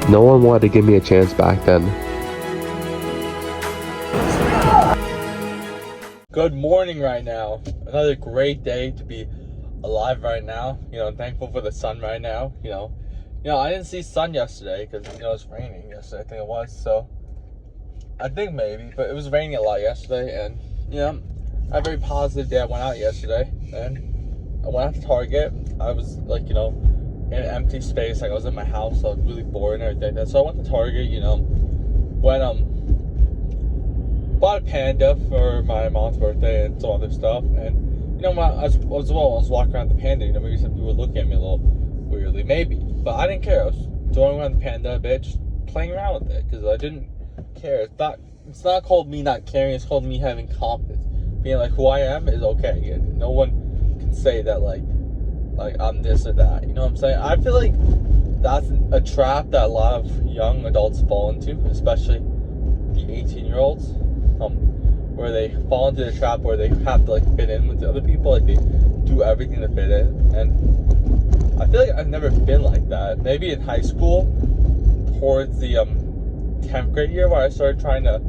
No one wanted to give me a chance back then. Good morning right now. Another great day to be alive right now. I'm thankful for the sun right now. I didn't see sun yesterday because, it was raining yesterday, I think it was. So, I think maybe, but it was raining a lot yesterday. And, I had a very positive day. I went out yesterday and I went out to Target. I was like, in an empty space. Like I was in my house. So I was really bored and everything like that. So I went to Target, bought a panda for my mom's birthday and some other stuff. And when I was walking around the panda, maybe some people were looking at me a little weirdly, maybe, but I didn't care. I was throwing around the panda a bit, just playing around with it because I didn't care. It's not called me not caring. It's called me having confidence. Being like who I am is okay, and no one can say that like I'm this or that. You know what I'm saying? I feel like that's a trap that a lot of young adults fall into, especially the 18-year-olds. Where they fall into the trap where they have to fit in with the other people, like they do everything to fit in. And I feel like I've never been like that. Maybe in high school, towards the 10th grade year, where I started trying to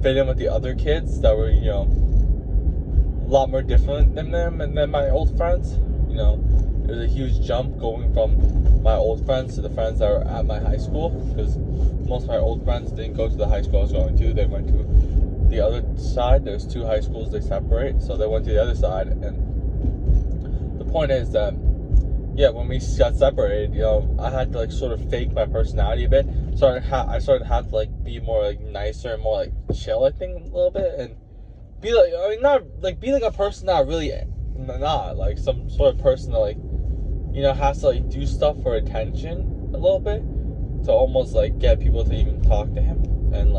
fit in with the other kids that were a lot more different than them and than my old friends. It was a huge jump going from my old friends to the friends that were at my high school, because most of my old friends didn't go to the high school I was going to. They went to the other side. There's two high schools, they separate, so they went to the other side. And the point is that when we got separated, I had to sort of fake my personality a bit. I started to have to be more nicer and more chill, I think, a little bit, and be be a person that really not some sort of person that has to do stuff for attention a little bit, to almost get people to even talk to him. And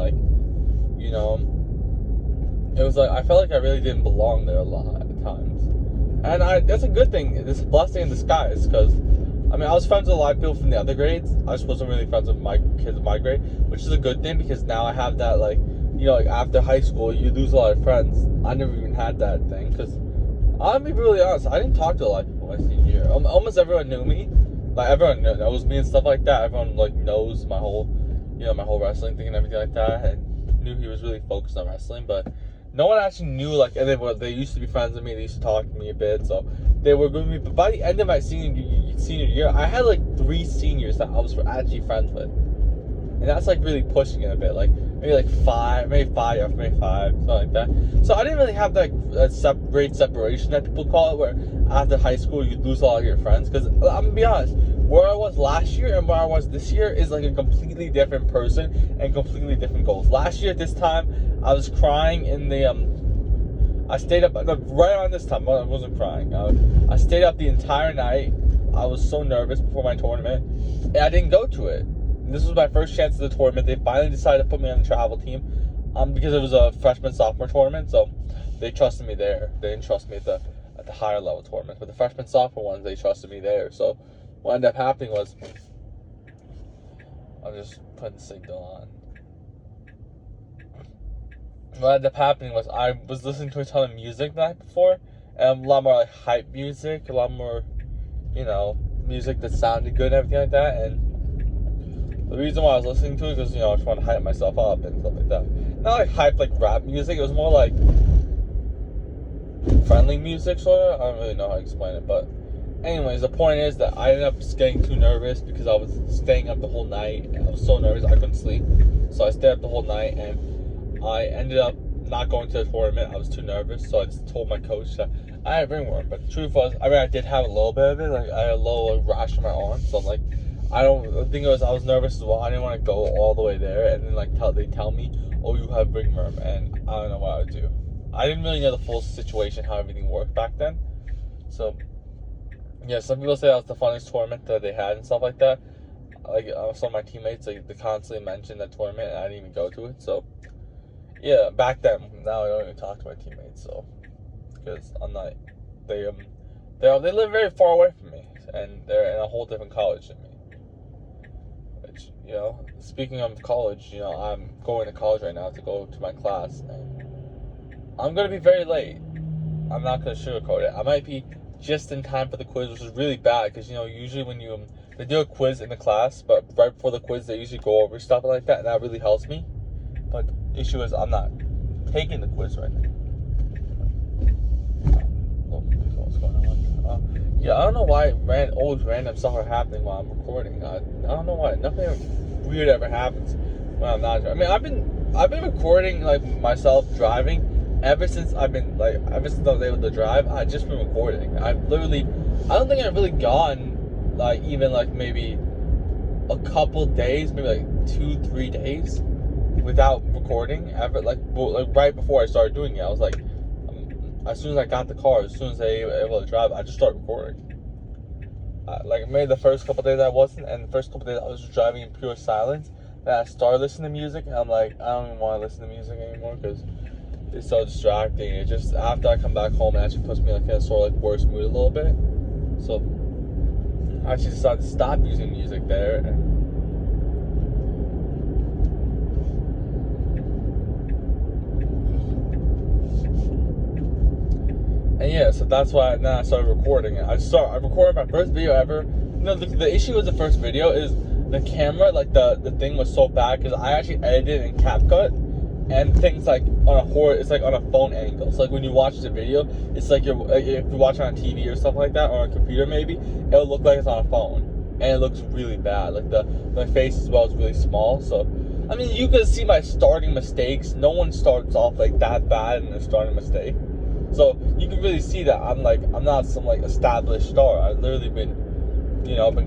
it was I felt like I really didn't belong there a lot at times. And that's a good thing. It's a blessing in disguise, because I was friends with a lot of people from the other grades. I just wasn't really friends with my kids in my grade, which is a good thing, because now I have that after high school you lose a lot of friends. I never even had that thing, because I'll be really honest, I didn't talk to a lot of people my senior year. Almost everyone knew me. Everyone knows me and stuff like that. Everyone knows my whole my whole wrestling thing and everything like that, and knew he was really focused on wrestling. But no one actually knew, and they used to be friends with me. They used to talk to me a bit, so they were good with me. But by the end of my senior year, I had 3 seniors that I was actually friends with, and that's really pushing it a bit. Maybe 5, maybe 5, something like that. So I didn't really have that great separation that people call it, where after high school you lose a lot of your friends. Because I'm gonna be honest, where I was last year and where I was this year is a completely different person and completely different goals. Last year at this time, I was crying in the I stayed up right around this time. I wasn't crying. I stayed up the entire night. I was so nervous before my tournament, and I didn't go to it. And this was my first chance at the tournament. They finally decided to put me on the travel team, because it was a freshman sophomore tournament, so they trusted me there. They didn't trust me at the higher level tournaments, but the freshman sophomore ones, they trusted me there. So what ended up happening was, I'm just putting the signal on. What ended up happening was, I was listening to a ton of music the night before, and a lot more hype music, a lot more, music that sounded good and everything like that. And the reason why I was listening to it was, I just wanted to hype myself up and stuff like that. Not hype rap music, it was more friendly music, sort of. I don't really know how to explain it, but anyways, the point is that I ended up getting too nervous because I was staying up the whole night, and I was so nervous I couldn't sleep. So I stayed up the whole night, and I ended up not going to the tournament. I was too nervous, so I just told my coach that I had ringworm. But the truth was, I did have a little bit of it. I had a little rash on my arm, so I'm the thing was, I was nervous as well. I didn't want to go all the way there, and then they tell me, oh, you have ringworm, and I don't know what I would do. I didn't really know the full situation, how everything worked back then. So yeah, some people say that was the funniest tournament that they had and stuff like that. Some of my teammates, they constantly mentioned that tournament, and I didn't even go to it. So yeah, back then. Now I don't even talk to my teammates, so, because I'm not. They live very far away from me, and they're in a whole different college than me. Which, speaking of college, I'm going to college right now to go to my class, and I'm gonna be very late. I'm not gonna sugarcoat it. I might be just in time for the quiz, which is really bad, because usually when you they do a quiz in the class, but right before the quiz, they usually go over stuff like that, and that really helps me. But the issue is I'm not taking the quiz right now. What's going on? Yeah, I don't know why always random stuff are happening while I'm recording. I don't know why. Nothing weird ever happens when I'm not driving. I mean, I've been recording like myself driving ever since I was able to drive. I've just been recording. I don't think I've really gone like even like maybe a couple days, maybe like 2-3 days without recording ever. Like right before I started doing it, I was like, as soon as I got the car, as soon as I was able to drive, I just started recording. Like maybe the first couple days I wasn't, and the first couple days I was just driving in pure silence. Then I started listening to music, and I'm like, I don't even want to listen to music anymore because it's so distracting. It just, after I come back home, it actually puts me like in a sort of like worse mood a little bit. So I actually decided to stop using music there. And yeah, so that's why then I started recording it. I recorded my first video ever. You know, the issue with the first video is the camera, like the thing was so bad because I actually edited in CapCut, and things like it's like on a phone angle. So like when you watch the video, it's like if you're watching on TV or stuff like that, or on a computer maybe, it'll look like it's on a phone, and it looks really bad. Like my face as well is really small. So I mean, you can see my starting mistakes. No one starts off like that bad in their starting mistake. So you can really see that I'm not some like established star. I've literally been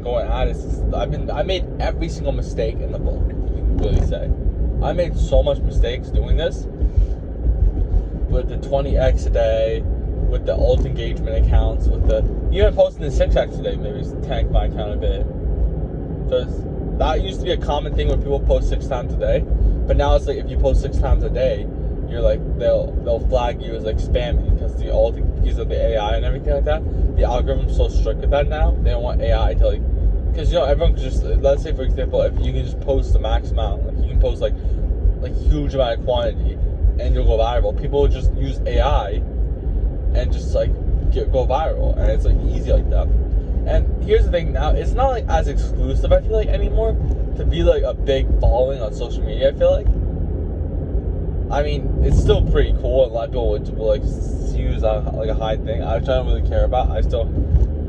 going at it since I made every single mistake in the book, you can really say. I made so much mistakes doing this with the 20x a day, with the alt engagement accounts, with the even posting the 6x a day maybe tank my account a bit. Because that used to be a common thing when people post 6 times a day, but now it's like if you post 6 times a day, you're like they'll flag you as like spamming because of the AI and everything like that. The algorithm's so strict with that now. They don't want AI to like, because everyone can just, let's say for example, if you can just post the max amount, like you can post like huge amount of quantity and you'll go viral. People will just use AI and just like go viral, and it's like easy like that. And here's the thing now, it's not like as exclusive I feel like anymore to be like a big following on social media. I feel like, I mean, it's still pretty cool, and a lot of people will like use like a high thing, which I don't really care about. I still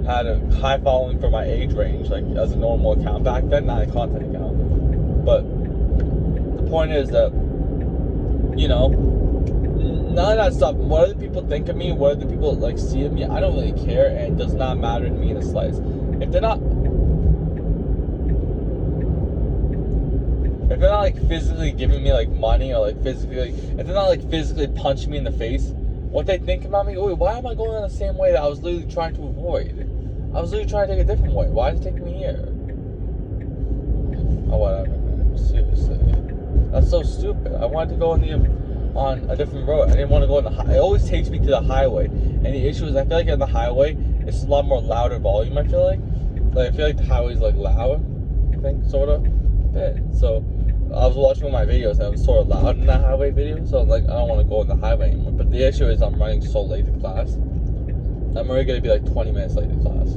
had a high following for my age range, like as a normal account back then, not a content account. But the point is that, none of that stuff, what other people think of me, what other people like see of me, I don't really care, and it does not matter to me in the slightest. If they're not like physically giving me like money, or like physically, like if they're not like physically punching me in the face, what they think about me, why am I going on the same way that I was literally trying to avoid? I was literally trying to take a different way. Why is it taking me here? Oh, whatever, man. Seriously. That's so stupid. I wanted to go on a different road. I didn't want to go on it always takes me to the highway. And the issue is I feel like on the highway, it's a lot more louder volume, I feel like. Like, I feel like the highway's like loud, I think, sort of. Bit. So I was watching one of my videos and it was sort of loud in that highway video, so I'm like, I don't want to go on the highway anymore. But the issue is I'm running so late to class. I'm already going to be like 20 minutes late to class.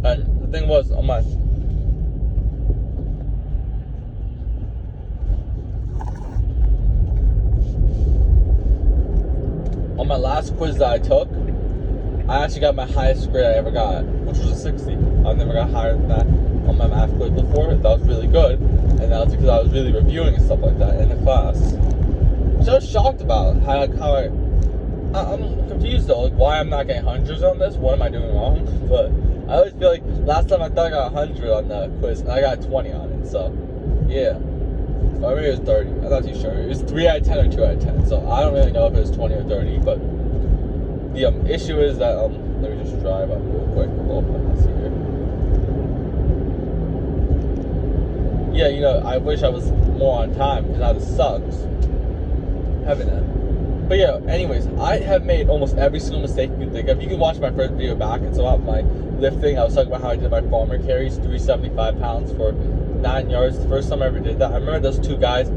And the thing was, on my last quiz that I took, I actually got my highest grade I ever got, which was a 60. I've never got higher than that on my math quiz before. That was really good, and that was because I was really reviewing and stuff like that in the class. Which I was shocked about I'm confused though, like why I'm not getting hundreds on this. What am I doing wrong? But I always feel like last time I thought I got 100 on the quiz, and I got 20 on it. So yeah, or maybe it was 30. I'm not too sure. It was 3 out of 10 or 2 out of 10. So I don't really know if it was 20 or 30, but. The issue is that, let me just drive up real quick, a little fast here. Yeah, I wish I was more on time, because now this sucks, having that. But yeah, anyways, I have made almost every single mistake you can think of. You can watch my first video back. It's about my lifting. I was talking about how I did my farmer carries, 375 pounds for 9 yards. The first time I ever did that, I remember those 2 guys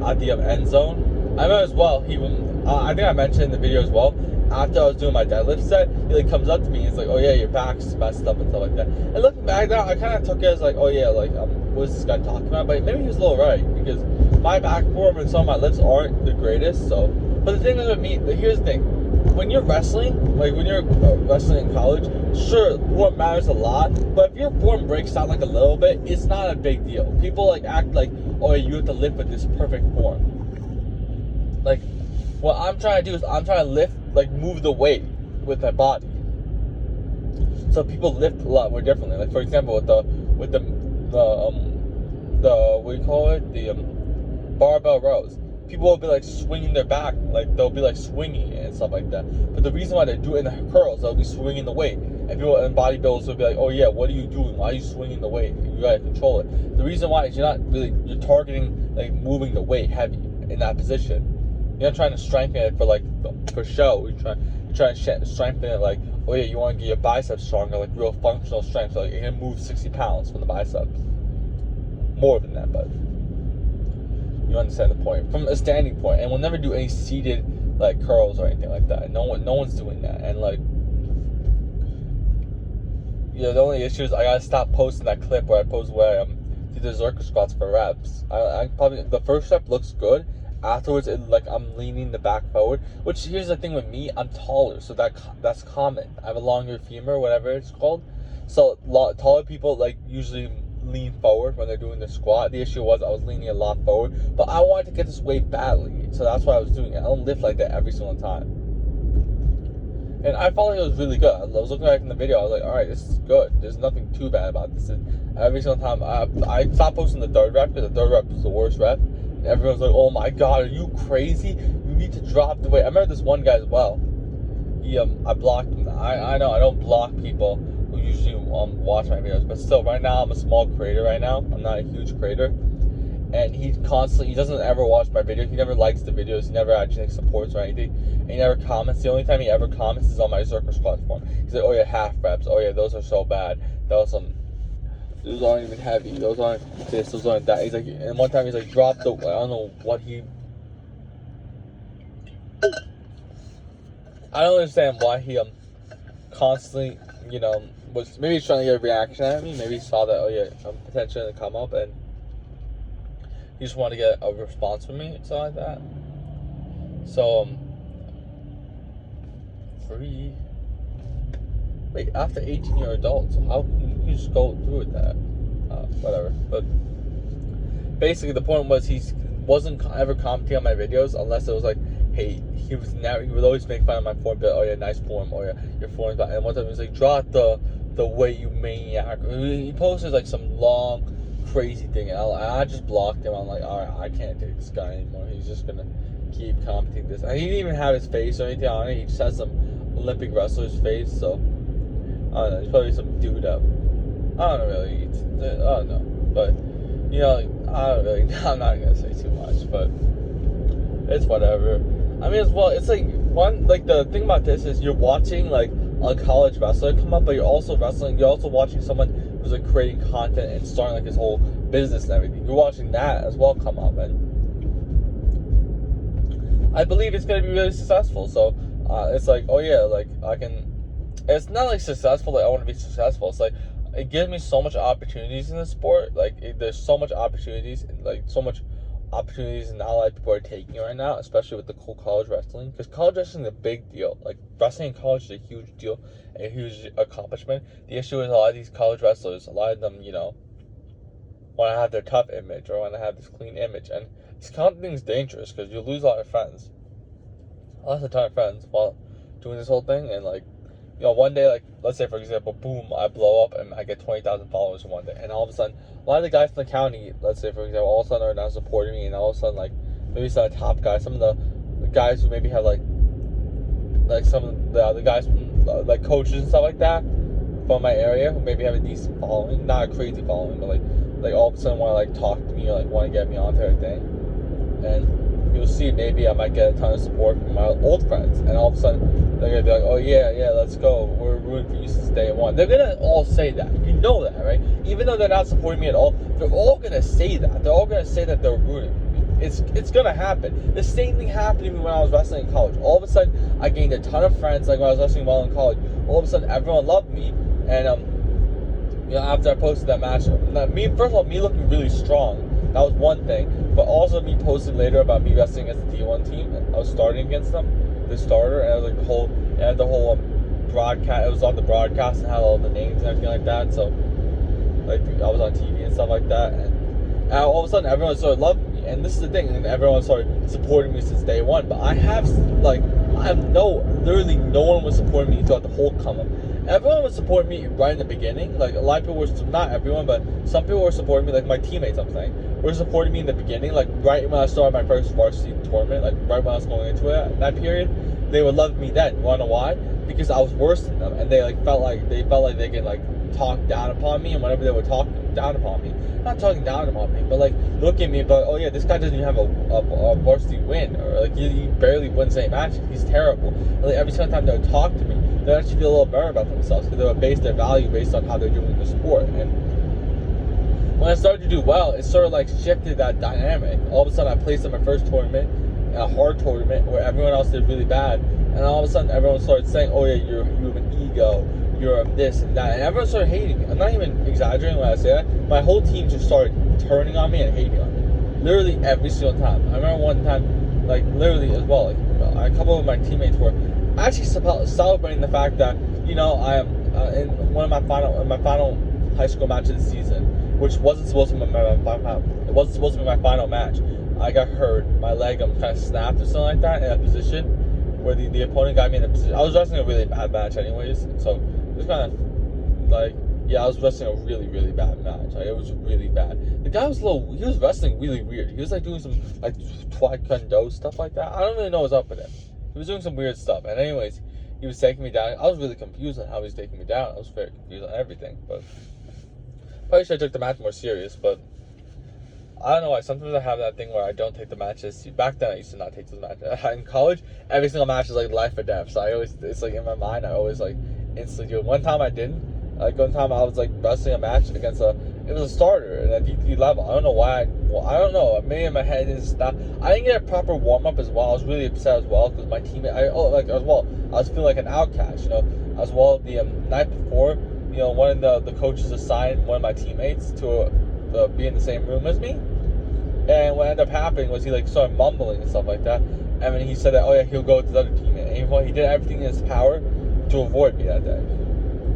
at the end zone. I remember as well, I think I mentioned in the video as well, after I was doing my deadlift set, he like comes up to me and he's like, oh yeah, your back's messed up and stuff like that. And looking back now, I kind of took it as like, oh yeah, like what is this guy talking about? But maybe he was a little right, because my back form and some of my lifts aren't the greatest. So, but the thing is with me, here's the thing. When you're wrestling, like when you're wrestling in college, sure, form matters a lot, but if your form breaks down like a little bit, it's not a big deal. People like act like, oh, you have to lift with this perfect form. Like, what I'm trying to do is I'm trying to lift, like move the weight with my body. So people lift a lot more differently. Like for example, with the what do you call it? The barbell rows. People will be like swinging their back, like they'll be like swinging and stuff like that. But the reason why they do it in the curls, they'll be swinging the weight. And people in bodybuilders will be like, oh yeah, what are you doing? Why are you swinging the weight? You gotta control it. The reason why is you're targeting like moving the weight heavy in that position. You're not trying to strengthen it for show. You're trying to strengthen it like, oh yeah, you want to get your biceps stronger, like real functional strength. So like you're gonna move 60 pounds from the biceps. More than that, but you understand the point from a standing point. And we'll never do any seated like curls or anything like that. No one's doing that. And like, you know, the only issue is I gotta stop posting that clip where I post where I do the Zercher squats for reps. I probably the first rep looks good. Afterwards, I'm leaning the back forward. Which here's the thing with me, I'm taller, so that's common. I have a longer femur, whatever it's called. So taller people like usually lean forward when they're doing the squat. The issue was I was leaning a lot forward, but I wanted to get this weight badly, so that's why I was doing it. I don't lift like that every single time. And I felt like it was really good. I was looking back in the video, I was like, alright, this is good. There's nothing too bad about this. And every single time, I stopped posting the third rep, because the third rep was the worst rep. And everyone's like, oh my god, are you crazy? You need to drop the weight. I remember this one guy as well. I blocked him. I know I don't block people who usually watch my videos, but still, right now, I'm a small creator right now. I'm not a huge creator. And he doesn't ever watch my videos. He never likes the videos. He never actually supports or anything. And he never comments. The only time he ever comments is on my Zercher squat form. He's like, oh yeah, half reps. Oh yeah, those are so bad. Those aren't even heavy. Those aren't this. Those aren't that. He's like, and one time he's like, drop the. I don't know what he. I don't understand why he constantly, you know, was maybe he's trying to get a reaction out of me. Maybe he saw that, oh yeah, I'm potentially gonna come up, and he just wanted to get a response from me, something like that. So free. Wait, after 18 you're adult, so how can you just go through with that? Whatever. But basically the point was he wasn't ever commenting on my videos unless it was like, hey, he would always make fun of my form, but oh yeah, nice form, oh yeah, your form's bad. And one time he was like, drop the weight, you maniac. He posted like some long crazy thing, and I just blocked him. I'm like, alright, I can't take this guy anymore. He's just gonna keep commenting this. And he didn't even have his face or anything on it. He just has some Olympic wrestler's face, so I don't know, he's probably some dude up. I don't know, but you know, I don't really, I'm not gonna say too much, but it's whatever. I mean, it's like the thing about this is you're watching like a college wrestler come up, but you're also watching someone who's like creating content and starting like his whole business and everything. You're watching that as well come up, and I believe it's gonna be really successful. So it's like, oh yeah, like it's not like successful, like I want to be successful. It's like it gives me so much opportunities in the sport. Like there's so much opportunities, and like so much opportunities and not a lot of people are taking right now, especially with the cool college wrestling, because college wrestling is a big deal. Like wrestling in college is a huge deal and a huge accomplishment. The issue is a lot of these college wrestlers, a lot of them, you know, want to have their tough image or want to have this clean image, and this kind of thing is dangerous because you lose a lot of friends. I lost a ton of friends while doing this whole thing, and like, you know, one day, like, let's say for example, boom, I blow up and I get 20,000 followers in one day, and all of a sudden, a lot of the guys from the county, let's say for example, all of a sudden are now supporting me, and all of a sudden, like, maybe some of the top guys, some of the guys who maybe have like some of the other guys from like coaches and stuff like that from my area who maybe have a decent following, not a crazy following, but like all of a sudden want to like talk to me or like want to get me onto their thing, and you'll see maybe I might get a ton of support from my old friends, and all of a sudden they're gonna be like, oh yeah, let's go, we're rooting for you since day one. They're gonna all say that, you know that, right? Even though they're not supporting me at all, they're all gonna say that. They're all gonna say that they're rooting for me. it's gonna happen. The same thing happened to me when I was wrestling in college. All of a sudden, I gained a ton of friends. Like when I was wrestling well in college, all of a sudden everyone loved me, and after I posted that match, first of all, me looking really strong. That was one thing, but also me posting later about me wrestling against the D1 team. I was starting against them, the starter, and I was like the whole broadcast. It was on the broadcast and had all the names and everything like that. So like I was on TV and stuff like that, and all of a sudden everyone started loving me. And this is the thing, and everyone started supporting me since day one. But literally no one was supporting me throughout the whole come up. Everyone was supporting me right in the beginning. Like a lot of people were, not everyone, but some people were supporting me. Like my teammates, I'm saying, were supporting me in the beginning. Like right when I started my first varsity tournament, like right when I was going into it, that period, they would love me then. You wanna know why? Because I was worse than them, and they felt like they could like talk down upon me. And whenever they would talk down upon me, not talking down upon me, but like look at me, but oh yeah, this guy doesn't even have a varsity win, or like he barely wins any matches. He's terrible. And, like every single time they would talk to me, they actually feel a little better about themselves because they would base their value based on how they're doing in the sport. And when I started to do well, it sort of like shifted that dynamic. All of a sudden, I placed in my first tournament, a hard tournament where everyone else did really bad, and all of a sudden, everyone started saying, "Oh yeah, you have an ego, you're this and that," and everyone started hating me. I'm not even exaggerating when I say that. My whole team just started turning on me and hating on me, literally every single time. I remember one time, like literally as well, like a couple of my teammates were actually celebrating the fact that I am in one of my final high school match of the season, which wasn't supposed to be my final match. I got hurt, my leg kind of snapped or something like that in a position where the opponent got me in a position. I was wrestling a really bad match anyways, so it was kind of like, yeah, I was wrestling a really, really bad match. Like, it was really bad. The guy was he was wrestling really weird. He was like doing some like taekwondo stuff like that. I don't really know what's up with him. He was doing some weird stuff. And anyways, he was taking me down. I was really confused on how he was taking me down. I was very confused on everything. But probably should have took the match more serious. But I don't know why. Sometimes I have that thing where I don't take the matches. Back then, I used to not take those matches. In college, every single match is like life or death. So it's like in my mind, I always like instantly do it. One time I didn't. Like one time I was like wrestling a match against it was a starter at a D3 level. I don't know why. I don't know. Maybe in my head is stop. I didn't get a proper warm up as well. I was really upset as well because my teammate. I was feeling like an outcast. As well the night before. One of the coaches assigned one of my teammates to be in the same room as me. And what ended up happening was he like started mumbling and stuff like that. And then he said that, oh yeah, he'll go with the other teammate. And he did everything in his power to avoid me that day.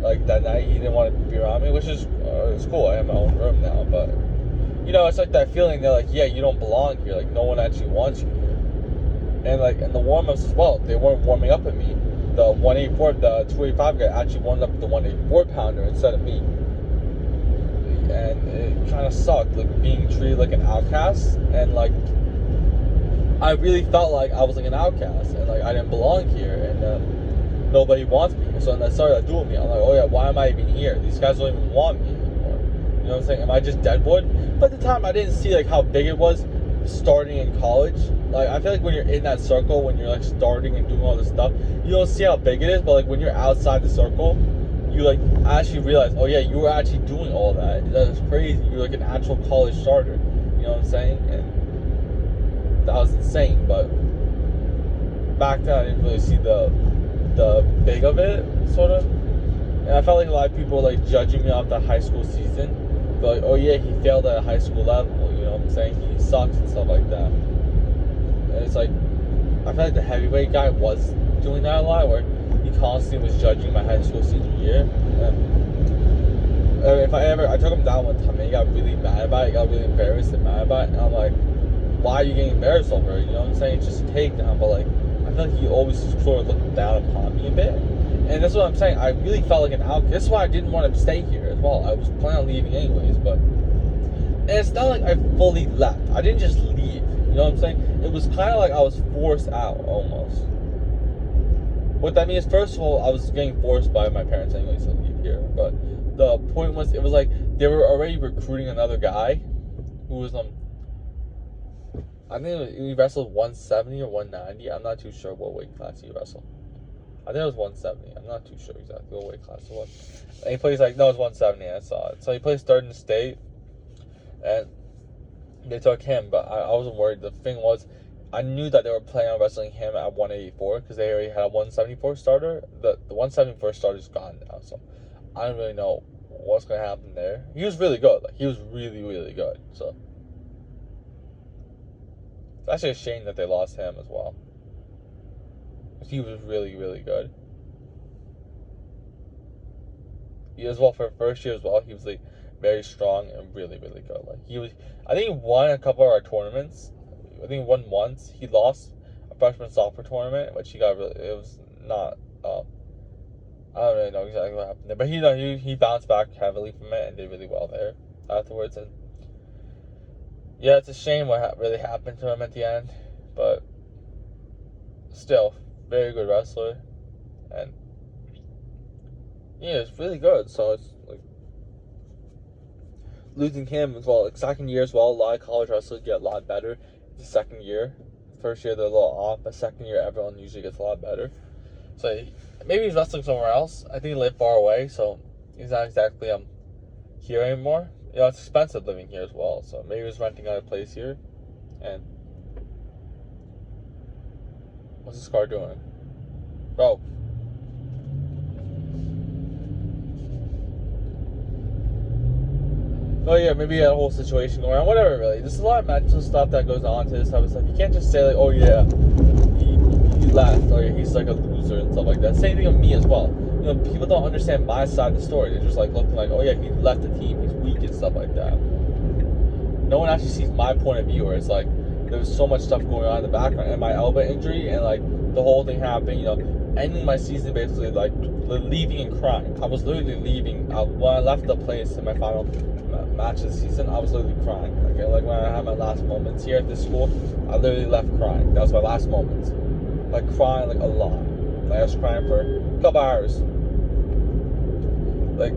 Like that night, he didn't want to be around me, which is it's cool. I have my own room now, but it's like that feeling. They're like, yeah, you don't belong here. Like no one actually wants you here. And like in the warm-ups as well, they weren't warming up at me. The 184, the 285 guy actually warmed up the 184 pounder instead of me. And it kind of sucked, like being treated like an outcast, and like I really felt like I was like an outcast, and like I didn't belong here, and nobody wants me. So then that started like doing me. I'm like, oh yeah, why am I even here? These guys don't even want me anymore. You know what I'm saying? Am I just deadwood? But at the time, I didn't see like how big it was starting in college. Like I feel like when you're in that circle, when you're like starting and doing all this stuff, you don't see how big it is. But like when you're outside the circle, you like actually realize, oh yeah, you were actually doing all that. That's crazy. You're like an actual college starter. You know what I'm saying? And that was insane. But back then, I didn't really see the big of it, sort of. And I felt like a lot of people were like judging me off the high school season. But like, oh yeah, he failed at a high school level. You know what I'm saying? He sucks and stuff like that. And it's like, I feel like the heavyweight guy was doing that a lot, where he constantly was judging my high school senior year. And I took him down one time and he got really mad about it. He got really embarrassed and mad about it. And I'm like, why are you getting embarrassed over it? You know what I'm saying? It's just a takedown. But like, I feel like he always sort of looked down upon me a bit. And that's what I'm saying. I really felt like an outcast. That's why I didn't want to stay here as well. I was planning on leaving anyways, but. And it's not like I fully left. I didn't just leave. You know what I'm saying? It was kind of like I was forced out almost. What that means, first of all, I was getting forced by my parents anyways to leave here. But the point was, it was like they were already recruiting another guy who was I think he wrestled 170 or 190. I'm not too sure what weight class he wrestled. I think it was 170. I'm not too sure exactly what weight class it was. And he plays no, it's 170. I saw it. So he plays third in the state, and they took him, but I wasn't worried. The thing was, I knew that they were planning on wrestling him at 184 because they already had a 174 starter. The 174 starter is gone now, so I don't really know what's going to happen there. He was really good. Like, he was really, really good. So it's actually a shame that they lost him as well. He was really, really good. He as well for first year as well. He was like very strong and really, really good. Like he was, I think he won a couple of our tournaments. I think he won once. He lost a freshman sophomore tournament, which he got really. It was not. I don't really know exactly what happened there, but he bounced back heavily from it and did really well there afterwards. And yeah, it's a shame what really happened to him at the end, but still very good wrestler, and yeah, it's really good. So it's like losing him as well. Like second year as well, a lot of college wrestlers get a lot better. The second year, first year they're a little off, but second year everyone usually gets a lot better. So maybe he's wrestling somewhere else. I think he lived far away, so he's not exactly here anymore. You know, it's expensive living here as well, so maybe he's renting out a place here. And what's this car doing? Bro. Oh yeah, maybe he had a whole situation going on. Whatever, really. There's a lot of mental stuff that goes on to this type of stuff. You can't just say like, oh yeah, he left, or he's like a loser and stuff like that. Same thing with me as well. You know, people don't understand my side of the story. They're just like looking like, oh yeah, he left the team, he's weak and stuff like that. No one actually sees my point of view, where it's like there's so much stuff going on in the background, and my elbow injury, and like the whole thing happened. You know, ending my season basically like leaving and crying. I was literally leaving. When I left the place in my final match of the season, I was literally crying. Like when I had my last moments here at this school, I literally left crying. That was my last moments. Like crying like a lot. Like I was crying for a couple hours. Like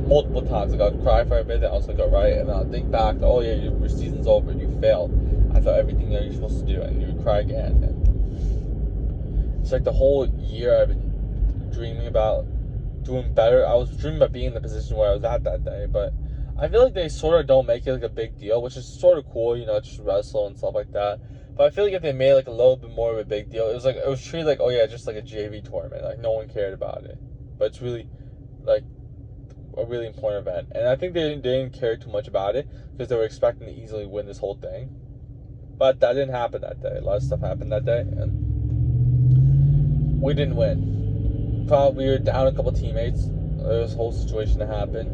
multiple times. Like I would cry for a bit, and I was like, alright, and then I'd think back, oh yeah, your season's over, you failed. I thought everything that you're supposed to do, and you would cry again. And it's like the whole year I've been dreaming about doing better. I was dreaming about being in the position where I was at that day, but I feel like they sort of don't make it like a big deal, which is sort of cool, you know, just wrestle and stuff like that. But I feel like if they made like a little bit more of a big deal, it was treated like, oh yeah, just like a JV tournament, like no one cared about it. But it's really like a really important event, and I think they didn't care too much about it because they were expecting to easily win this whole thing. But that didn't happen that day. A lot of stuff happened that day, and we didn't win. Probably we were down a couple teammates. There was a whole situation that happened,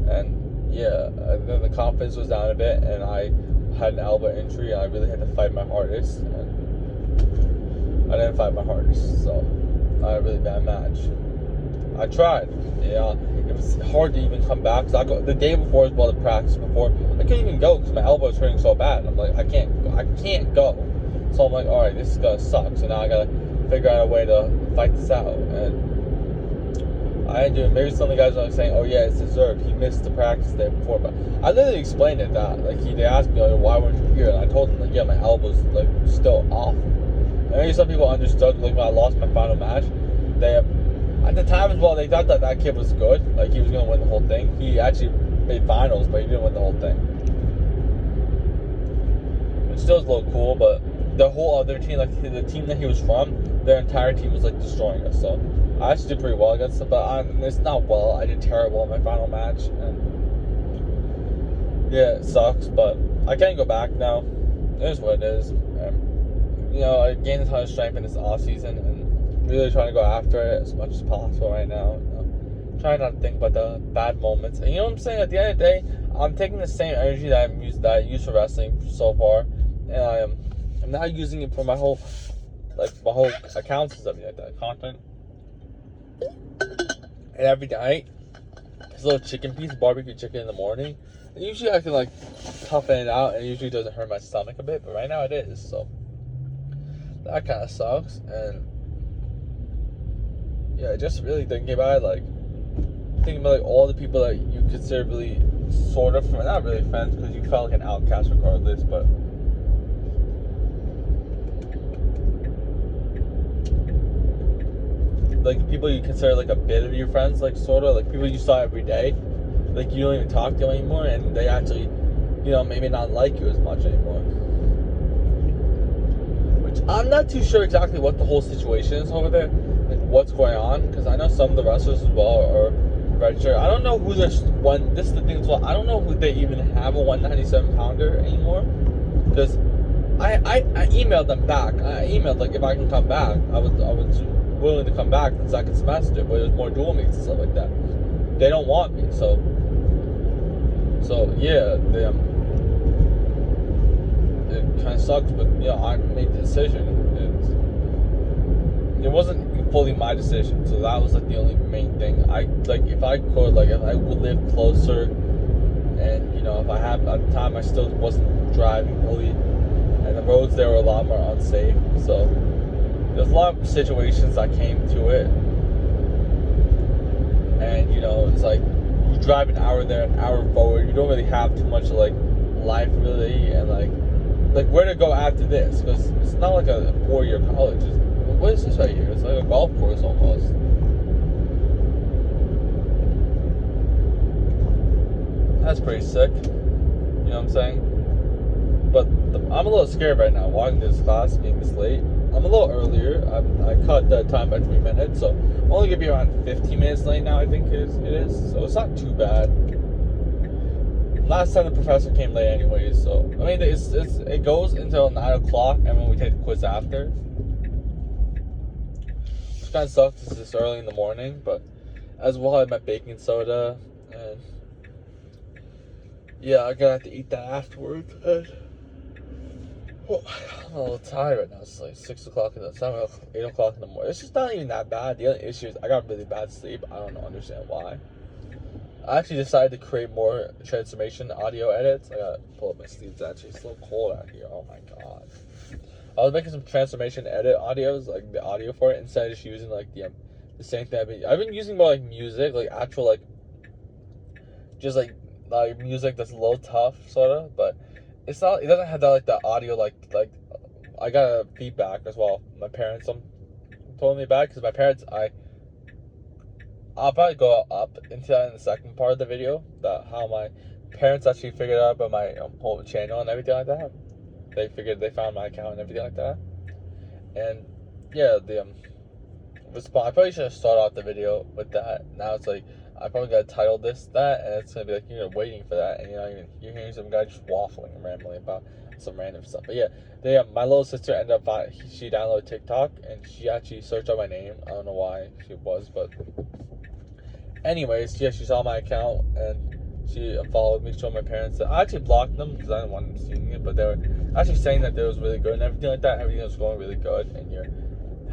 and yeah, then the confidence was down a bit, and I had an elbow injury, and I really had to fight my hardest, and I didn't fight my hardest, so I had a really bad match. I tried. Yeah, it was hard to even come back. Cause the day before as well, the practice before, I couldn't even go because my elbow was hurting so bad. I'm like, I can't go. So I'm like, all right, this is gonna suck. So now I gotta figure out a way to fight this out. And I didn't do it. Maybe some of the guys are like saying, oh yeah, it's deserved. He missed the practice day before, but I literally explained it that they asked me like, why weren't you here, and I told them like, yeah, my elbow's like still off. And maybe some people understood like when I lost my final match, at the time as well, they thought that kid was good. Like, he was going to win the whole thing. He actually made finals, but he didn't win the whole thing. It still was a little cool, but the whole other team, like the team that he was from, their entire team was like destroying us. So I actually did pretty well against them, but it's not well. I did terrible in my final match, and yeah, it sucks. But I can't go back now. It is what it is. And, you know, I gained a ton of strength in this off season, and really trying to go after it as much as possible right now. You know, trying not to think about the bad moments. And you know what I'm saying? At the end of the day, I'm taking the same energy that I used for wrestling so far, and I'm now using it for my whole accounts and stuff like that, content. And every night, this little chicken piece, barbecue chicken in the morning. And usually I can like toughen it out, and it usually doesn't hurt my stomach a bit, but right now it is. So that kind of sucks. And yeah, just really thinking about it, thinking about all the people that you consider really sort of, not really friends, because you felt like an outcast regardless, but like people you consider like a bit of your friends, like sort of, like people you saw every day, like you don't even talk to them anymore, and they actually maybe not like you as much anymore. Which I'm not too sure exactly what the whole situation is over there, like what's going on, because I know some of the wrestlers as well are registered. I don't know who this is the thing as well, I don't know who they even have a 197 pounder anymore, because I emailed them back. I emailed like if I can come back. I was willing to come back the second semester, but it was more dual meets and stuff like that. They don't want me, so yeah, it kind of sucks. But I made the decision. It wasn't fully my decision, so that was like the only main thing. If I could, like if I would live closer, and if I had at the time I still wasn't driving fully, and the roads there were a lot more unsafe. So there's a lot of situations that came to it, and it's like you drive an hour there, an hour forward. You don't really have too much like life really, and like where to go after this, because it's not like a 4-year college. What is this right here? It's like a golf course almost. That's pretty sick. You know what I'm saying? But I'm a little scared right now walking to this class, being this late. I'm a little earlier. I cut the time by 3 minutes, so I'm only gonna be around 15 minutes late now. I think it is. So it's not too bad. Last time the professor came late, anyways. So I mean, it goes until 9 o'clock, and then we take the quiz after. Which kind of sucks. It's this early in the morning, but as well, I had my baking soda, and yeah, I'm gonna have to eat that afterwards. And I'm a little tired right now. It's like 6 o'clock in the summer, 8 o'clock in the morning. It's just not even that bad. The only issue is I got really bad sleep. I don't understand why. I actually decided to create more transformation audio edits. I gotta pull up my sleeves actually. It's a little cold out here. Oh my god. I was making some transformation edit audios, like the audio for it, instead of just using like the same thing I've been using more like music, like actual like just like music that's a little tough sort of, but it doesn't have that like the audio like I got a feedback as well. My parents told me back, because my parents I'll probably go up into that in the second part of the video, that how my parents actually figured out about my whole channel and everything like that. They found my account and everything like that. And yeah, the response, I probably should have started off the video with that. Now it's like I probably gotta title this that, and it's gonna be like you're waiting for that, and you're hearing some guy just waffling and rambling about some random stuff. But yeah, my little sister ended up she downloaded TikTok, and she actually searched out my name. I don't know why she was, but anyways, yeah, she saw my account and she followed me, showed my parents that I actually blocked them because I didn't want them seeing it, but they were actually saying that it was really good and everything like that. Everything was going really good, and you're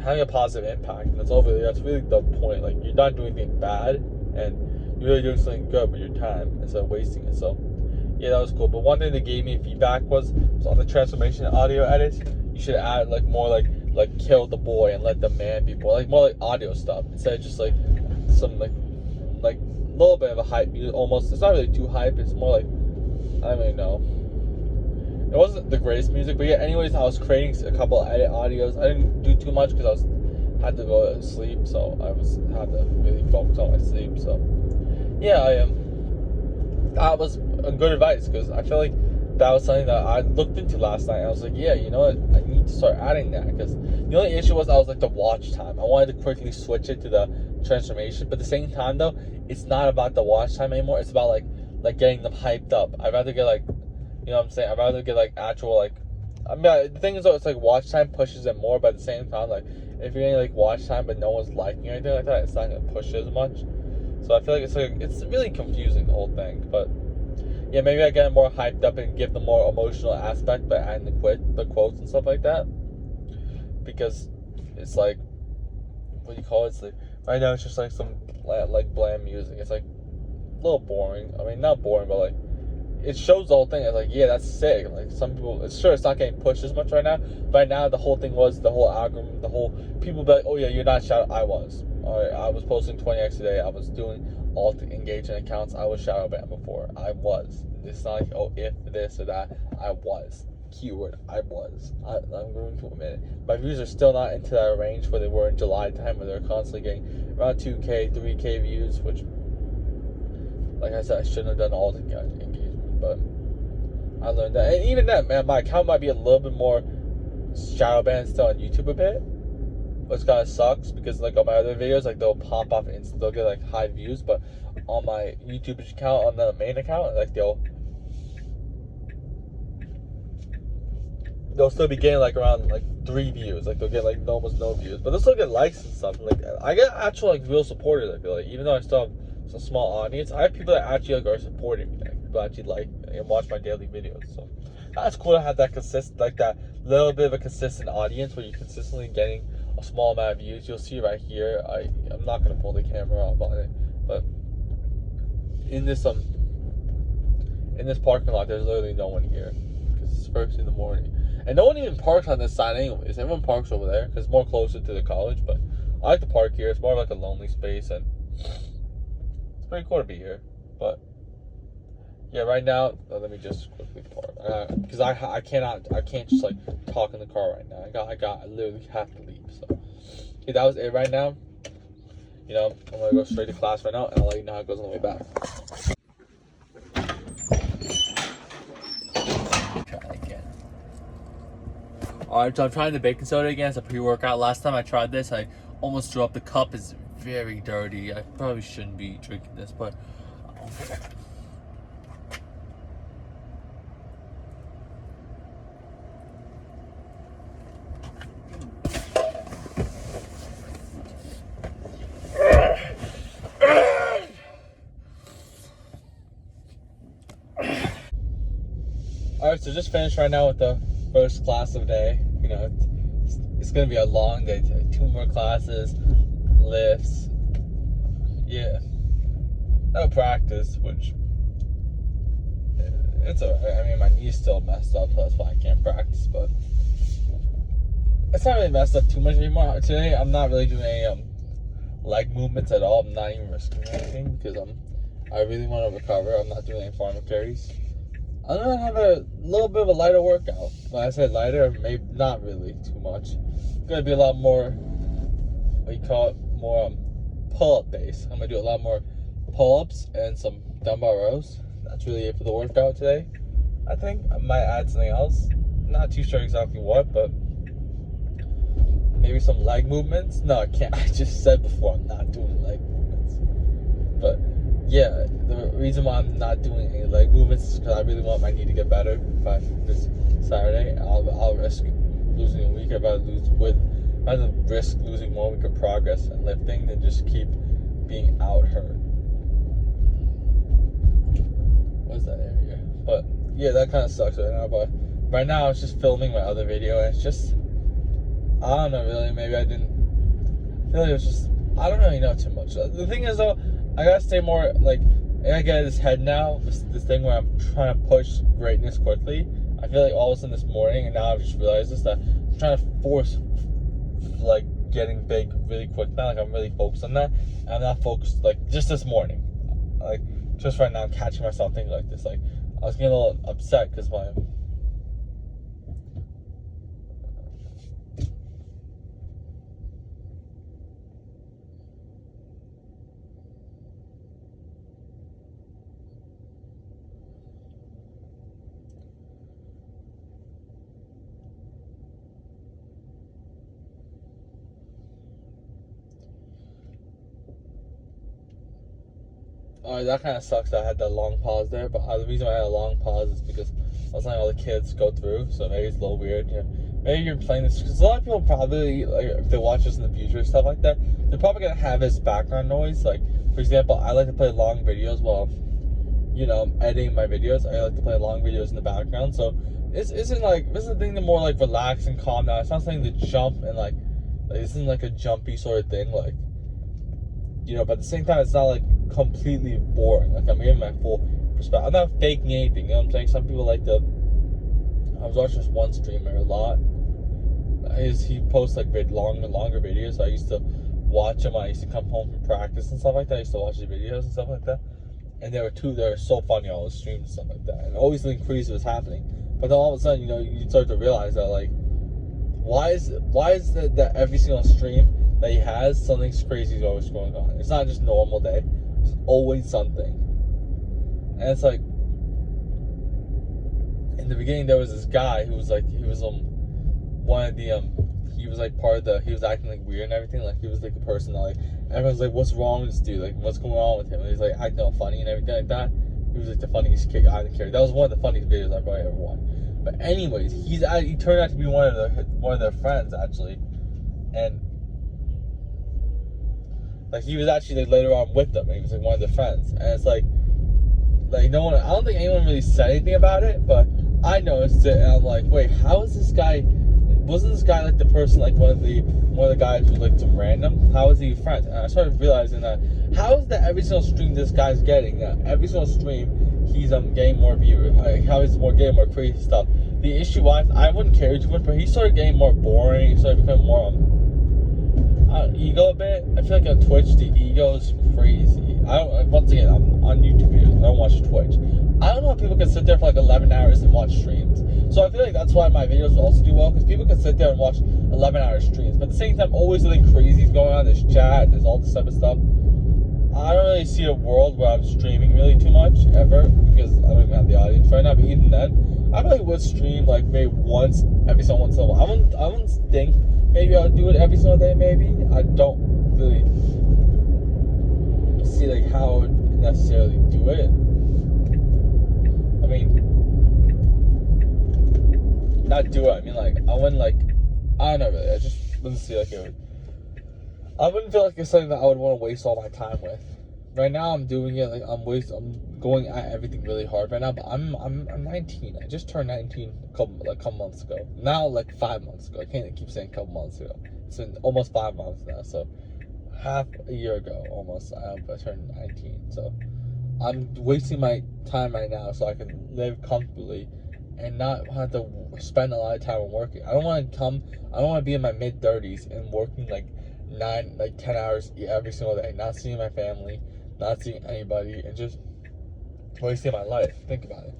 having a positive impact, and that's really the point. Like, you're not doing anything bad, and you're really doing something good with your time instead of wasting it. So yeah, that was cool. But one thing they gave me feedback was on the transformation audio edits, you should add like more like kill the boy and let the man be boy, like more like audio stuff instead of just like some like a little bit of a hype music almost. It's not really too hype, it's more like, I don't really know. It wasn't the greatest music, but yeah, anyways, I was creating a couple of edit audios. I didn't do too much because had to go to sleep, so had to really focus on my sleep. So yeah, that was a good advice, because I feel like that was something that I looked into last night. I was like, yeah, you know what, I need to start adding that, because the only issue was I was like the watch time. I wanted to quickly switch it to the transformation, but at the same time though, it's not about the watch time anymore. It's about like getting them hyped up. I'd rather get like, you know what I'm saying, I'd rather get like actual like, I mean, the thing is though, it's like watch time pushes it more, but at the same time, like if you're getting like watch time but no one's liking or anything like that, it's not gonna push it as much. So I feel like it's really confusing, the whole thing. But yeah, maybe I get them more hyped up and give them more emotional aspect by adding the quotes and stuff like that, because it's like, what do you call it? It's like right now it's just like some like bland music. It's like a little boring. I mean, not boring, but like it shows the whole thing. It's like, yeah, that's sick. Like some people, it's not getting pushed as much right now. But now the whole thing was the whole algorithm, the whole people be like, oh yeah, you're not shout. I was. Alright, I was posting 20x a day. I was doing all the engagement accounts. I was shadow banned before. I was. It's not like, oh, if this or that. I was. Keyword, I was. I'm going to admit it. My views are still not into that range where they were in July time, where they're constantly getting around 2K, 3K views, which, like I said, I shouldn't have done all the engagement. But I learned that. And even then, man, my account might be a little bit more shadow banned still on YouTube a bit. Which kind of sucks because like on my other videos, like they'll pop off and they'll get like high views, but on my YouTube account, on the main account, like they'll still be getting like around like 3 views. Like they'll get like almost no views, but they'll still get likes and stuff. Like I get actual like real supporters. I feel like even though I still have some small audience, I have people that actually like are supporting me. Like, people actually like and watch my daily videos. So that's cool to have that that little bit of a consistent audience where you're consistently getting a small amount of views. You'll see right here. I'm not gonna pull the camera up on it, but in this parking lot, there's literally no one here because it's first in the morning, and no one even parks on this side anyways. Everyone parks over there because it's more closer to the college. But I like to park here. It's more like a lonely space, and it's pretty cool to be here. But yeah, right now, let me just quickly park because I can't just like talk in the car right now. I literally have to leave. So yeah, that was it right now. You know, I'm gonna go straight to class right now, and I'll let you know how it goes on the way back. Try again. Alright, so I'm trying the baking soda again. It's a pre-workout. Last time I tried this, I almost threw up. The cup is very dirty. I probably shouldn't be drinking this, but alright, so just finished right now with the first class of the day. You know, it's gonna be a long day today. 2 more classes, lifts. Yeah, no practice, which it's alright. I mean, my knee's still messed up, so that's why I can't practice. But it's not really messed up too much anymore. Today, I'm not really doing any leg movements at all. I'm not even risking anything because I really want to recover. I'm not doing any farmer carries. I'm gonna have a little bit of a lighter workout. When I said lighter, maybe not really too much. It's gonna be a lot more, what you call it, more pull-up base. I'm gonna do a lot more pull-ups and some dumbbell rows. That's really it for the workout today. I think I might add something else. Not too sure exactly what, but maybe some leg movements. No, I can't. I just said before I'm not doing leg movements. But yeah, the reason why I'm not doing any leg movements is because I really want my knee to get better by this Saturday. I'll risk losing a week. I'd rather risk losing 1 week of progress and lifting than just keep being out hurt. What's that area? But yeah, that kind of sucks right now. But right now, I was just filming my other video, and it's just, I don't know, really. Maybe I didn't feel like it was just, I don't really know too much. The thing is, though, I gotta stay more, like, I got this head now, this thing where I'm trying to push greatness quickly. I feel like all of a sudden this morning, and now I've just realized this, that I'm trying to force, like, getting big really quick now. Like, I'm really focused on that. And I'm not focused, like, just this morning. Like, just right now, I'm catching myself thinking like this. Like, I was getting a little upset because my that kind of sucks that I had that long pause there, but the reason why I had a long pause is because I was letting all the kids go through, so maybe it's a little weird. You know, maybe you're playing this, because a lot of people probably, like, if they watch this in the future, stuff like that, they're probably going to have this background noise. Like, for example, I like to play long videos while, you know, I'm editing my videos. I like to play long videos in the background, so this isn't a thing to more, like, relax and calm down. It's not something to jump and, like this isn't, like, a jumpy sort of thing, like, you know, but at the same time, it's not, like, completely boring. Like, I'm giving my full perspective. I'm not faking anything, you know what I'm saying? Some people like to, I was watching this one streamer a lot. He posts, like, longer videos, so I used to watch him when I used to come home from practice and stuff like that. I used to watch his videos and stuff like that. And they were so funny on his streams and stuff like that. And always the increase was happening. But then all of a sudden, you know, you start to realize that, like, why is that every single stream that he has, something crazy is always going on. It's not just normal day. There's always something. And it's like, in the beginning there was this guy who was like, he was one of the he was like part of the, he was acting like weird and everything, like he was like a person that like everyone's like, what's wrong with this dude, like what's going on with him, and he's like acting all funny and everything like that. He was like the funniest kid I didn't care. That was one of the funniest videos I've probably ever watched. But anyways, he turned out to be one of their friends actually, and like he was actually like later on with them, and he was like one of their friends, and it's like no one, I don't think anyone really said anything about it, but I noticed it, and I'm like, wait, how is this guy? Wasn't this guy like the person, like one of the guys who like some random? How is he friends? And I started realizing that how is that every single stream this guy's getting, every single stream he's getting more viewers, how he's getting more crazy stuff. The issue was I wouldn't care too much, but he started getting more boring. He started becoming more ego a bit. I feel like on Twitch the ego is crazy. I don't, once again, I'm on YouTube videos. I don't watch Twitch. I don't know how people can sit there for like 11 hours and watch streams. So I feel like that's why my videos also do well, because people can sit there and watch 11-hour streams. But at the same time, always something crazy is going on. There's chat, there's all this type of stuff. I don't really see a world where I'm streaming really too much ever, because I don't even have the audience right now. But even then, I probably would stream like maybe once every so once in a while. I wouldn't think maybe I would do it every single day. Maybe I don't really see like how I would necessarily do it. I mean, not do it. I mean, like I wouldn't like. I don't know really. I just wouldn't see like it would. I wouldn't feel like it's something that I would want to waste all my time with. Right now, I'm doing it like I'm going at everything really hard right now. But I'm 19. I just turned 19 a couple months ago. Now like 5 months ago. I can't keep saying a couple months ago. It's been almost 5 months now. So half a year ago almost I turned 19. So I'm wasting my time right now so I can live comfortably and not have to spend a lot of time on working. I don't want to be in my mid-30s and working like 10 hours every single day, not seeing my family, not seeing anybody, and just wasting my life. Think about it.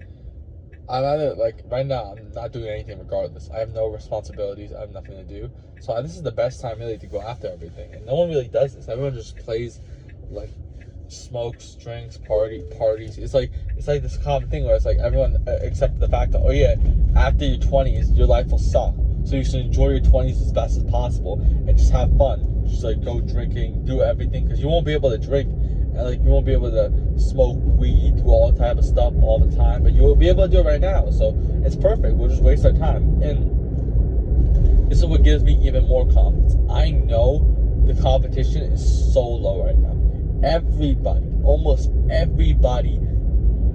I'm either like right now I'm not doing anything regardless. I have no responsibilities, I have nothing to do. So this is the best time really to go after everything. And no one really does this. Everyone just plays, like smokes, drinks, parties. It's like this common thing where it's like everyone accepts the fact that, oh yeah, after your 20s your life will suck. So you should enjoy your 20s as best as possible and just have fun. Just like go drinking, do everything, because you won't be able to drink and like you won't be able to smoke weed, do all type of stuff all the time, but you'll be able to do it right now. So it's perfect. We'll just waste our time. And this is what gives me even more confidence. I know the competition is so low right now. Almost everybody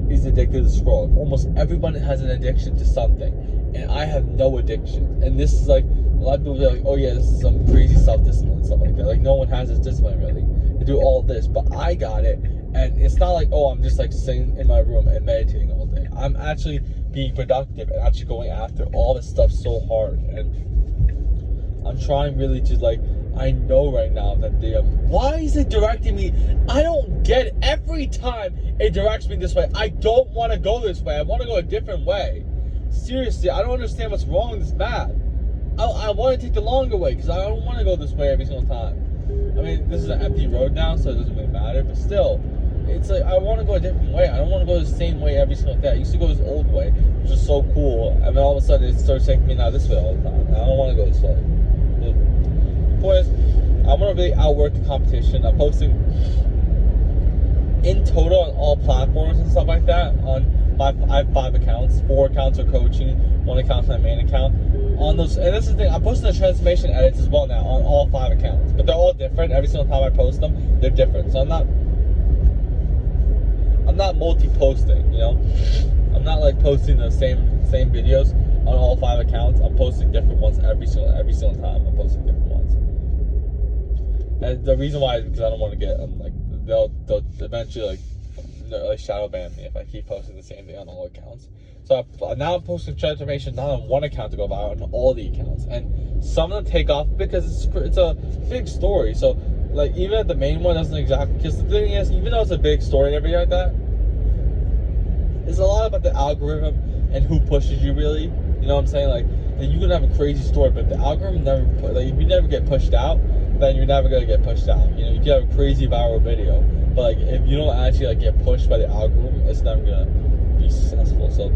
is addicted to scrolling. Almost everyone has an addiction to something, and I have no addiction. And this is like, a lot of people are like, oh yeah, this is some crazy self-discipline, stuff like that. Like no one has this discipline really to do all this, but I got it. And it's not like, oh, I'm just like sitting in my room and meditating all day. I'm actually being productive and actually going after all this stuff so hard. And I'm trying really to like, I know right now that why is it directing me? I don't get it. Every time it directs me this way, I don't want to go this way. I want to go a different way. Seriously, I don't understand what's wrong with this map. I want to take the longer way because I don't want to go this way every single time. I mean, this is an empty road now, so it doesn't really matter, but still, it's like I want to go a different way. I don't want to go the same way every single day. I used to go this old way, which is so cool, and then all of a sudden it starts taking me now this way all the time. And I don't want to go this way. The point is, I want to really outwork the competition. I'm posting in total on all platforms and stuff like that. I have 5 accounts. 4 accounts are coaching, 1 account's my main account. On those, and this is the thing, I'm posting the transformation edits as well now on all 5 accounts, but they're all different. Every single time I post them, they're different. So I'm not multi-posting, you know. I'm not like posting the same videos on all 5 accounts. I'm posting different ones every single time. I'm posting different ones. And the reason why is because I don't want to get like they'll eventually like shadow ban me if I keep posting the same thing on all accounts. So now I'm posting transformation not on 1 account to go viral, on all the accounts, and some of them take off because it's a big story. So like even if the main one doesn't exactly, because the thing is, even though it's a big story and everything like that, it's a lot about the algorithm and who pushes you really. You know what I'm saying? Like you can have a crazy story, but the algorithm never like if you never get pushed out, then you're never gonna get pushed out. You know, you can have a crazy viral video, but like if you don't actually like get pushed by the algorithm, it's never gonna be successful. So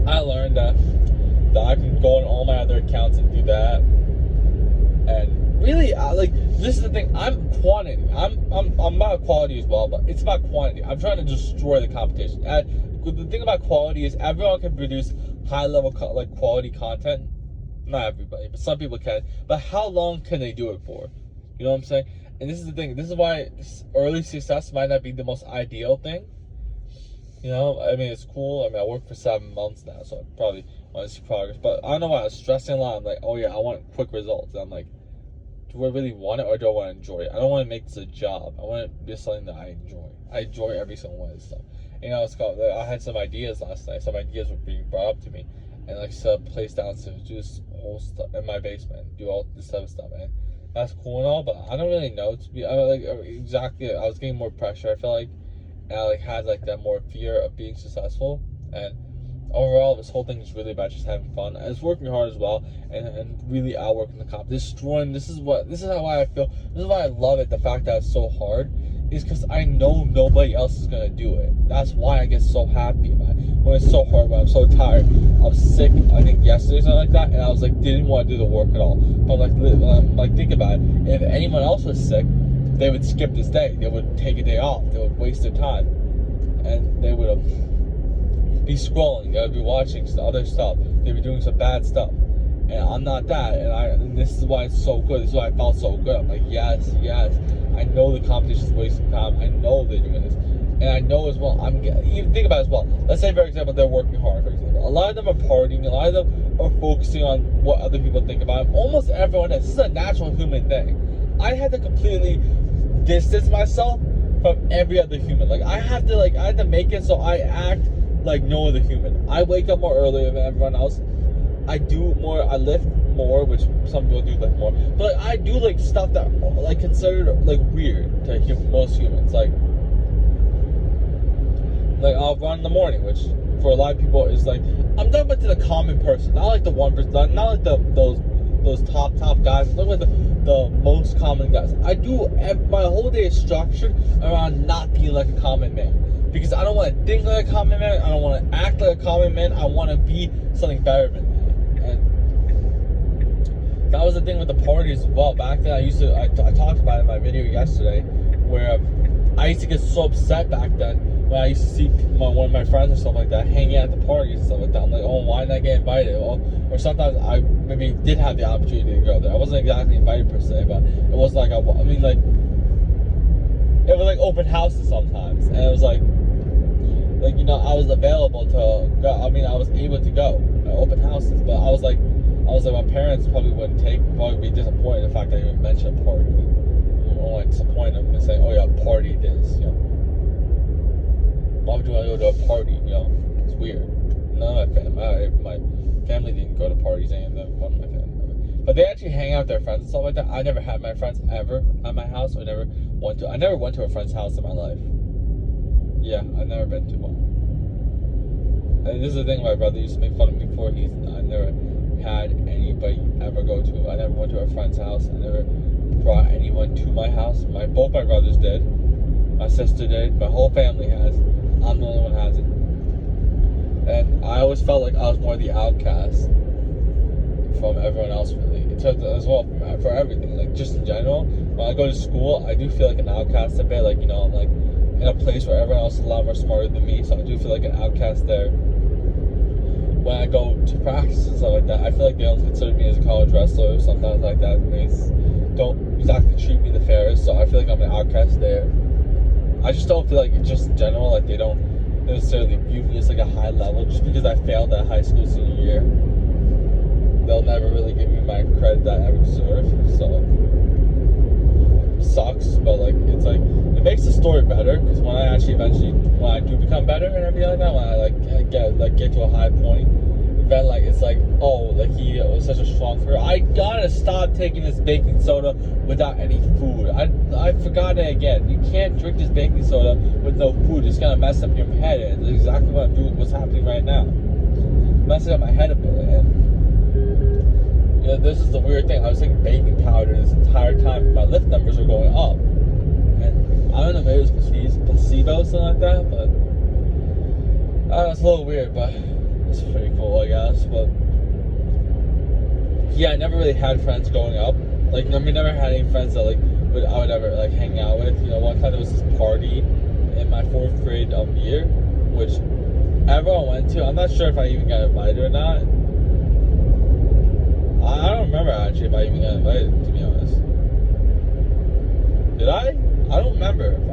I learned that I can go on all my other accounts and do that. And really, this is the thing. I'm quantity. I'm about quality as well, but it's about quantity. I'm trying to destroy the competition. The thing about quality is everyone can produce high level quality content. Not everybody, but some people can. But how long can they do it for? You know what I'm saying? And this is the thing. This is why early success might not be the most ideal thing. You know, I mean, it's cool. I mean, I worked for 7 months now, so I probably want to see progress. But I don't know why I was stressing a lot. I'm like, oh yeah, I want quick results. And I'm like, do I really want it or do I want to enjoy it? I don't want to make this a job. I want it to be something that I enjoy. I enjoy every single one of this stuff. You know, I had some ideas last night. Some ideas were being brought up to me. And like set up place downstairs, do this whole stuff in my basement, do all this type of stuff. And that's cool and all, but I don't really know exactly. I was getting more pressure, I feel like. And I had that more fear of being successful. And overall, this whole thing is really about just having fun. And it's working hard as well, and really outworking the comp. Destroying. This is why I feel. This is why I love it. The fact that it's so hard is because I know nobody else is gonna do it. That's why I get so happy about it. When it's so hard, when I'm so tired. I was sick, I think yesterday or something like that, and I was didn't want to do the work at all. But think about it. If anyone else was sick, they would skip this day. They would take a day off. They would waste their time, and they would be scrolling. They would be watching other stuff. They'd be doing some bad stuff. And I'm not that. And this is why it's so good. This is why I felt so good. I'm like, yes. I know the competition's wasting time. I know they're doing this. And I know as well, even think about it as well. Let's say, for example, they're working hard, for example. A lot of them are partying. A lot of them are focusing on what other people think about them. Almost everyone is. This is a natural human thing. I had to completely distance myself from every other human. I had to make it so I act like no other human. I wake up more earlier than everyone else. I lift more, which some people do lift more. But I do stuff that considered weird to most humans. I'll run in the morning, which for a lot of people is I'm talking about to the common person, not the 1%, not those top guys. I'm talking about the most common guys. I do my whole day is structured around not being like a common man, because I don't want to think like a common man. I don't want to act like a common man. I want to be something better than that. And that was the thing with the parties as well. Back then, I talked about it in my video yesterday, where I used to get so upset back then when I used to see one of my friends or stuff like that hanging out at the parties and stuff like that. I'm like, oh, why didn't I get invited? Or sometimes I maybe did have the opportunity to go there. I wasn't exactly invited per se, but it was it was open houses sometimes, and it was I was available to go. I mean, I was able to go open houses, but I was like, my parents probably probably be disappointed in the fact that I even mentioned a party. I don't disappoint them and say, oh yeah, party this, Why would you want to go to a party, It's weird. None of my family didn't go to parties, and one of my family. But they actually hang out with their friends and stuff like that. I never had my friends ever at my house. I never went to a friend's house in my life. Yeah, I've never been to one. And this is the thing my brother used to make fun of me for. I never had anybody ever go to. I never went to a friend's house. I never brought anyone to my house. Both my brothers did. My sister did. My whole family has. I'm the only one who hasn't. And I always felt like I was more the outcast from everyone else, really. As well for everything, just in general. When I go to school, I do feel like an outcast a bit. I'm in a place where everyone else is a lot more smarter than me, so I do feel like an outcast there. When I go to practice and stuff like that, I feel like they don't consider me as a college wrestler or something like that. They don't exactly treat me the fairest, so I feel like I'm an outcast there. I just don't feel like, just in general, they don't necessarily view me as a high level just because I failed that high school senior year. They'll never really give me my credit that I ever deserve, so it sucks. But it makes the story better, because when I do become better and everything like that, when I get to a high point, then he was such a strong career. I gotta stop taking this baking soda without any food. I forgot it again. You can't drink this baking soda with no food. It's gonna mess up your head. And it's exactly what I'm doing. What's happening right now? Messing up my head a bit. And this is the weird thing. I was taking baking powder this entire time. My lift numbers are going up. And I don't know, maybe it was placebo or something like that. But it's a little weird. But It's pretty cool, I guess. But yeah, I never really had friends growing up. Like, I mean, never had any friends that I would ever like hang out with. You know, one time there was this party in my 4th grade year, which everyone went to. I'm not sure if I even got invited or not. I don't remember actually if I even got invited, to be honest. Did I? I don't remember if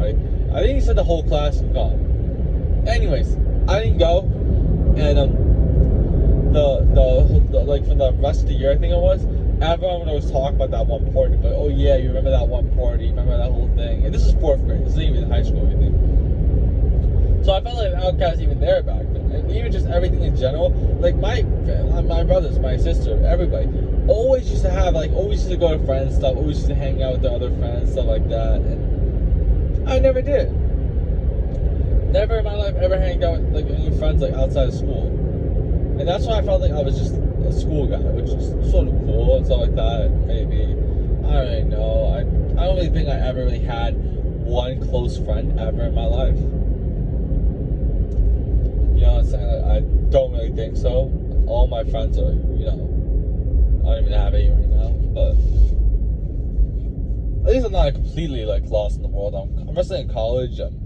I think he said the whole class was gone. Anyways, I didn't go, and the like for the rest of the year, I think it was, everyone would always talk about that one party. But oh yeah, you remember that one party? Remember that whole thing? And this is 4th grade. This isn't even high school or anything. So I felt like an outcast even there back then, and even just everything in general. Like my brothers, my sister, everybody always used to have always used to go to friends stuff, always used to hang out with their other friends, stuff like that, and I never did. Never in my life ever hanged out with any friends outside of school. And that's why I felt like I was just a school guy, which is sort of cool and stuff like that. Maybe. I don't really know. I don't really think I ever really had one close friend ever in my life. You know what I'm saying? I don't really think so. All my friends are, I don't even have any right now. But at least I'm not completely lost in the world. I'm wrestling in college. I'm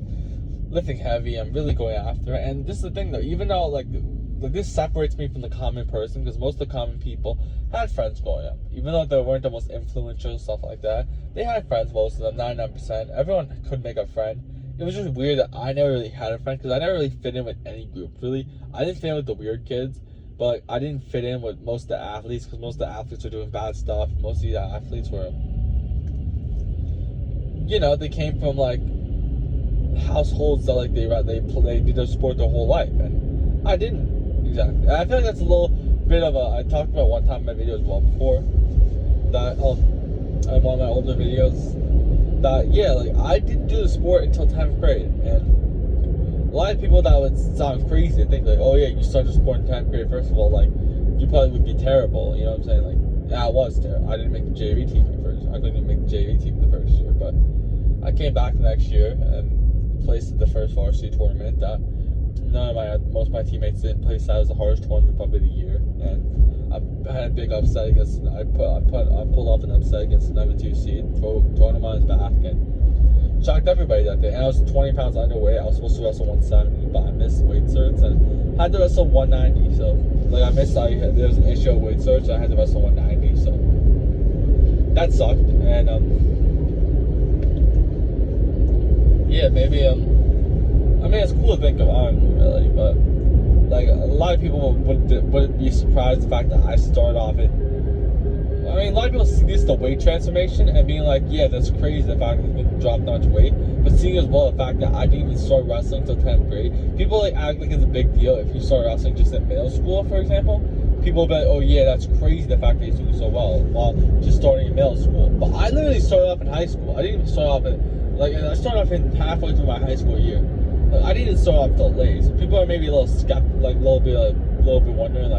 lifting heavy. I'm really going after it. And this is the thing though. Even though this separates me from the common person, because most of the common people had friends growing up. Even though they weren't the most influential, stuff like that, they had friends, most of them, 99%. Everyone could make a friend. It was just weird that I never really had a friend, because I never really fit in with any group, really. I didn't fit in with the weird kids, but I didn't fit in with most of the athletes, because most of the athletes were doing bad stuff. Most of the athletes were, they came from, households that, they did their sport their whole life, and I didn't. Exactly. I feel like that's a little bit of I talked about one time in my video as well before, that in one of my older videos, that I didn't do the sport until 10th grade, and a lot of people that would sound crazy and think oh yeah, you started sport in 10th grade, first of all, you probably would be terrible, you know what I'm saying? Yeah, I was terrible. I didn't make the JV team the first year. I couldn't even make the JV team the first year, but I came back the next year and placed in the first varsity tournament that most of my teammates didn't place. That was the hardest tournament probably of the year, and I had a big upset against. I pulled off an upset against the number 2 seed, throwing him on his back, and shocked everybody that day. And I was 20 pounds underweight. I was supposed to wrestle 170, but I missed weight certs and had to wrestle 190. So I missed. There was an issue with weight certs, so I had to wrestle 190. So that sucked, and yeah, maybe I mean, it's cool to think of, I don't know really, but a lot of people would be surprised the fact that I started off it. I mean, a lot of people see this, the weight transformation, and being yeah, that's crazy the fact that you can drop that much weight. But seeing as well the fact that I didn't even start wrestling until 10th grade, people act like it's a big deal if you start wrestling just in middle school, for example. People will be like, oh yeah, that's crazy the fact that he's doing so well while just starting in middle school. But I literally started off in high school. I didn't even start off I started off in halfway through my high school year. I didn't start off till late, so people are maybe a little skeptical, a little bit wondering,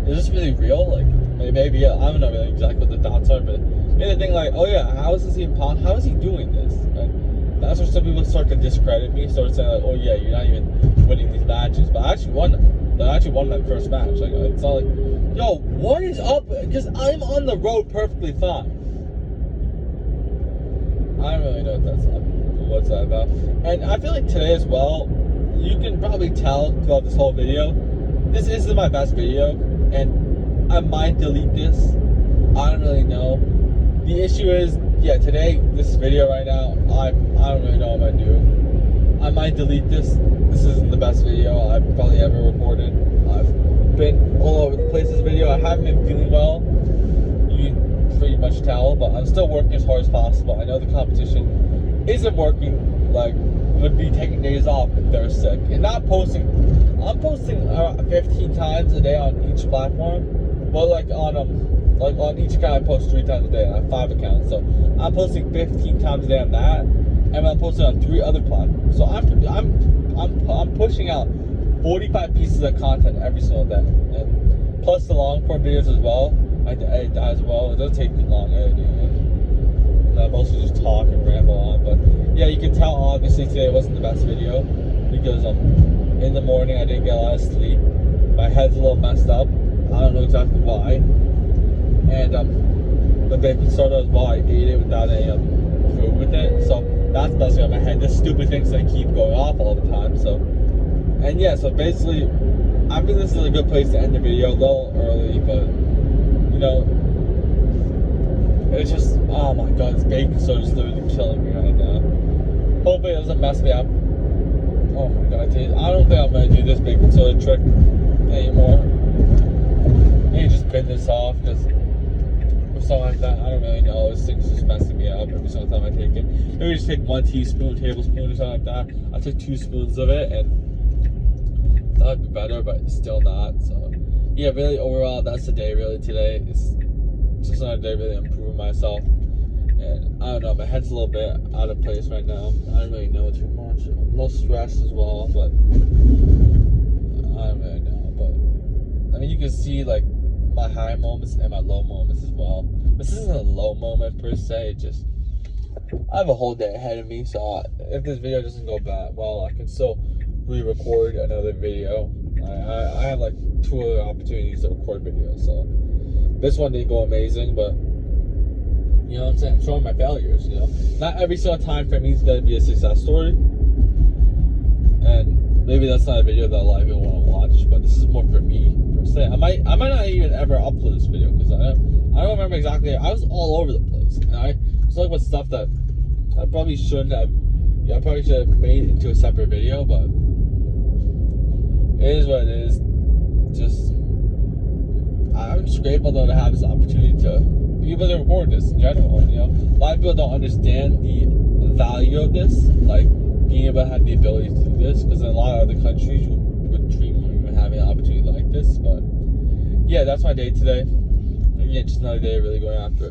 is this really real? Maybe yeah, I don't know really exactly what the thoughts are, but maybe they think oh yeah, how is this even possible? How is he doing this? And that's where some people start to discredit me, start saying oh yeah, you're not even winning these matches. But I actually won them. I actually won that first match. It's not yo, what is up? Because I'm on the road perfectly fine. I don't really know what's that about. And I feel like today as well, you can probably tell throughout this whole video, this isn't my best video, and I might delete this. I don't really know. The issue is, yeah, today, this video right now, I don't really know what I'm gonna do. I might delete this. This isn't the best video I've probably ever recorded. I've been all over the place this video. I haven't been feeling well. You can pretty much tell, but I'm still working as hard as possible. I know the competition isn't working, would be taking days off if they're sick and not posting. I'm posting 15 times a day on each platform, but on each account I post 3 times a day. I have 5 accounts, so I'm posting 15 times a day on that, and I'm posting on 3 other platforms. So I'm pushing out 45 pieces of content every single day, and plus the long form videos as well. I edit that as well. It doesn't take too long editing it. I mostly just talk and ramble on, but yeah, you can tell obviously today wasn't the best video because in the morning I didn't get a lot of sleep. My head's a little messed up. I don't know exactly why. And the baking soda as well, I ate it without any food with it. So that's messing up my head. This stupid things that keep going off all the time. So, and yeah, so basically, I think this is a good place to end the video, a little early, but you know, it's just, oh my god, this baking soda is literally killing me right now. Hopefully it doesn't mess me up. Oh my god, I don't think I'm gonna do this baking soda trick anymore. Maybe just bin this off, because or something like that. I don't really know. This thing's just messing me up every single time I take it. Maybe just take 1 teaspoon, tablespoon, or something like that. I took 2 spoons of it, and that would be better, but still not. So yeah, really overall, that's the day really today. It's just another day really improving myself. And I don't know, my head's a little bit out of place right now. I don't really know too much. I'm a little stressed as well, but I don't really know. But I mean, you can see like my high moments and my low moments as well. This isn't a low moment per se, just I have a whole day ahead of me, so if this video doesn't go bad, well, I can still re-record another video. I have like 2 other opportunities to record videos, so this one didn't go amazing, but you know what I'm saying, I'm showing my failures, you know. Not every single time for me is gonna be a success story, and maybe that's not a video that a lot of people want to watch, but this is more for me per se. I might not even ever upload this video because I don't remember exactly. I was all over the place, and I was talking about stuff that I probably shouldn't have. Yeah, I probably should have made into a separate video, but it is what it is. Just I'm just grateful though to have this opportunity to be able to record this in general. You know, a lot of people don't understand the value of this, like being able to have the ability to do this, because in a lot of other countries would dream of even having an opportunity like this. But yeah, that's my day today. Again, just another day really going after it.